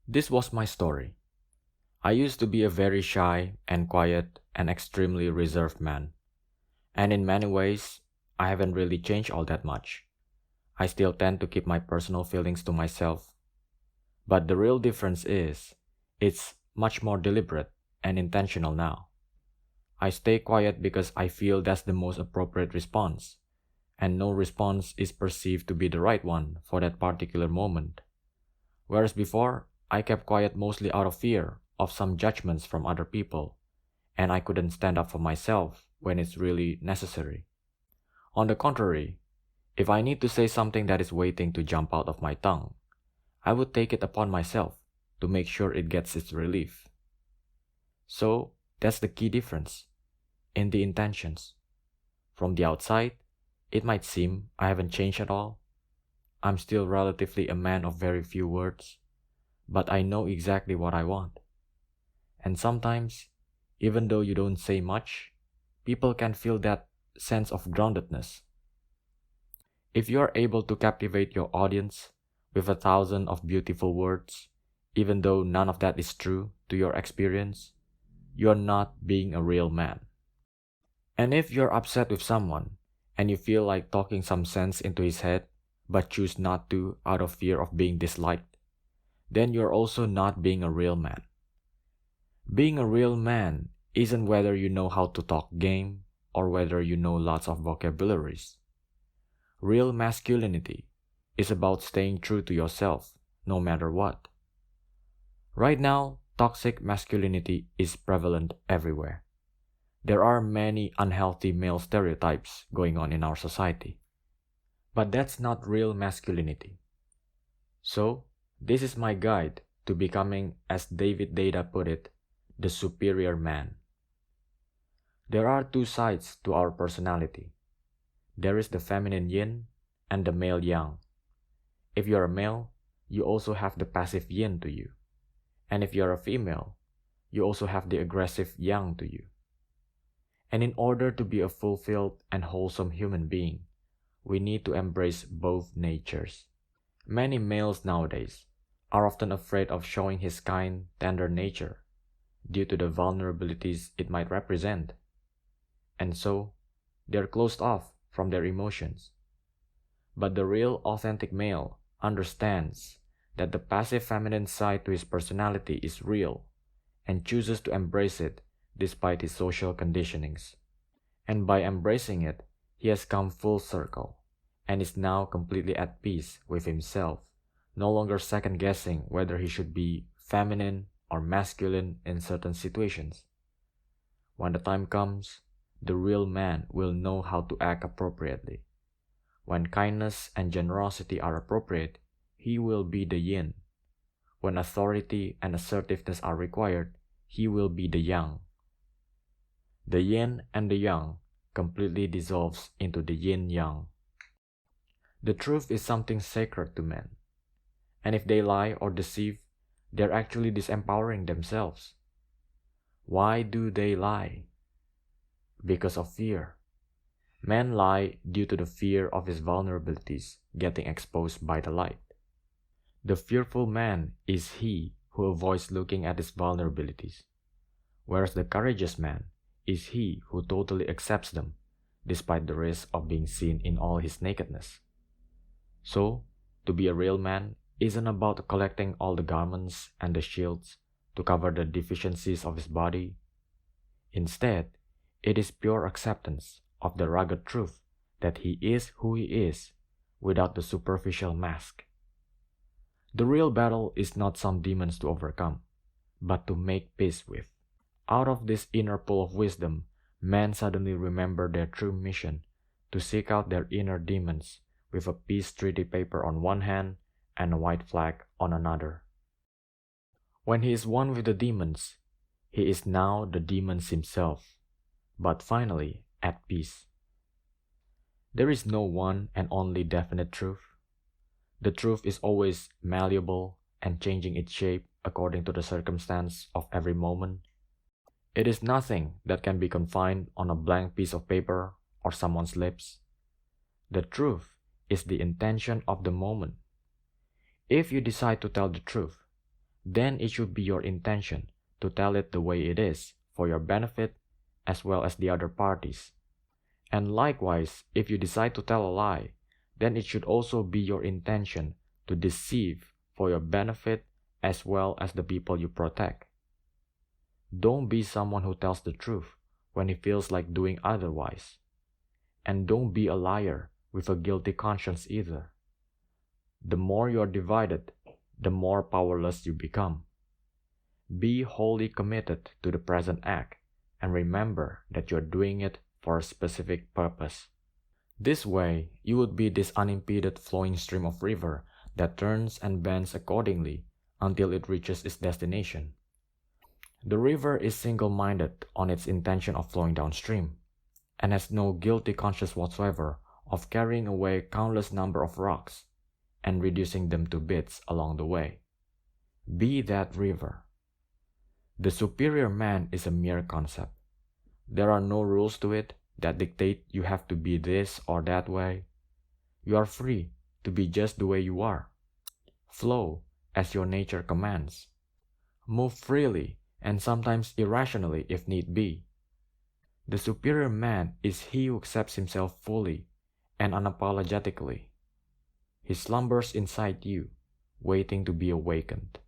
This was my story. I used to be a very shy and quiet and extremely reserved man. And in many ways, I haven't really changed all that much. I still tend to keep my personal feelings to myself. But the real difference is, it's much more deliberate and intentional now. I stay quiet because I feel that's the most appropriate response, and no response is perceived to be the right one for that particular moment. Whereas before, I kept quiet mostly out of fear of some judgments from other people, and I couldn't stand up for myself when it's really necessary. On the contrary, if I need to say something that is waiting to jump out of my tongue, I would take it upon myself to make sure it gets its relief. So, that's the key difference in the intentions. From the outside, it might seem I haven't changed at all. I'm still relatively a man of very few words, but I know exactly what I want. And sometimes, even though you don't say much, people can feel that sense of groundedness. If you are able to captivate your audience with 1,000 of beautiful words, even though none of that is true to your experience, you are not being a real man. And if you're upset with someone and you feel like talking some sense into his head but choose not to out of fear of being disliked, then you're also not being a real man. Being a real man isn't whether you know how to talk game or whether you know lots of vocabularies. Real masculinity is about staying true to yourself no matter what. Right now, toxic masculinity is prevalent everywhere. There are many unhealthy male stereotypes going on in our society. But that's not real masculinity. So, this is my guide to becoming, as David Data put it, the superior man. There are two sides to our personality. There is the feminine yin and the male yang. If you're a male, you also have the passive yin to you. And if you're a female, you also have the aggressive yang to you. And in order to be a fulfilled and wholesome human being, we need to embrace both natures. Many males nowadays are often afraid of showing his kind, tender nature due to the vulnerabilities it might represent. And so, they're closed off from their emotions. But the real authentic male understands that the passive feminine side to his personality is real and chooses to embrace it despite his social conditionings. And by embracing it, he has come full circle and is now completely at peace with himself, no longer second guessing whether he should be feminine or masculine in certain situations. When the time comes, the real man will know how to act appropriately. When kindness and generosity are appropriate, he will be the yin. When authority and assertiveness are required, he will be the yang. The yin and the yang completely dissolves into the yin-yang. The truth is something sacred to men, and if they lie or deceive, they're actually disempowering themselves. Why do they lie? Because of fear. Men lie due to the fear of his vulnerabilities getting exposed by the light. The fearful man is he who avoids looking at his vulnerabilities, whereas the courageous man is he who totally accepts them, despite the risk of being seen in all his nakedness. So, to be a real man isn't about collecting all the garments and the shields to cover the deficiencies of his body. Instead, it is pure acceptance of the rugged truth that he is who he is without the superficial mask. The real battle is not some demons to overcome, but to make peace with. Out of this inner pool of wisdom, men suddenly remember their true mission to seek out their inner demons with a peace treaty paper on one hand and a white flag on another. When he is one with the demons, he is now the demons himself, but finally at peace. There is no one and only definite truth. The truth is always malleable and changing its shape according to the circumstance of every moment. It is nothing that can be confined on a blank piece of paper or someone's lips. The truth is the intention of the moment. If you decide to tell the truth, then it should be your intention to tell it the way it is for your benefit as well as the other parties. And likewise, if you decide to tell a lie, then it should also be your intention to deceive for your benefit as well as the people you protect. Don't be someone who tells the truth when he feels like doing otherwise. And don't be a liar with a guilty conscience either. The more you are divided, the more powerless you become. Be wholly committed to the present act and remember that you are doing it for a specific purpose. This way, you would be this unimpeded flowing stream of river that turns and bends accordingly until it reaches its destination. The river is single-minded on its intention of flowing downstream, and has no guilty conscience whatsoever of carrying away countless number of rocks and reducing them to bits along the way. Be that river. The superior man is a mere concept. There are no rules to it that dictate you have to be this or that way. You are free to be just the way you are. Flow as your nature commands. Move freely and sometimes irrationally if need be. The superior man is he who accepts himself fully and unapologetically. He slumbers inside you, waiting to be awakened.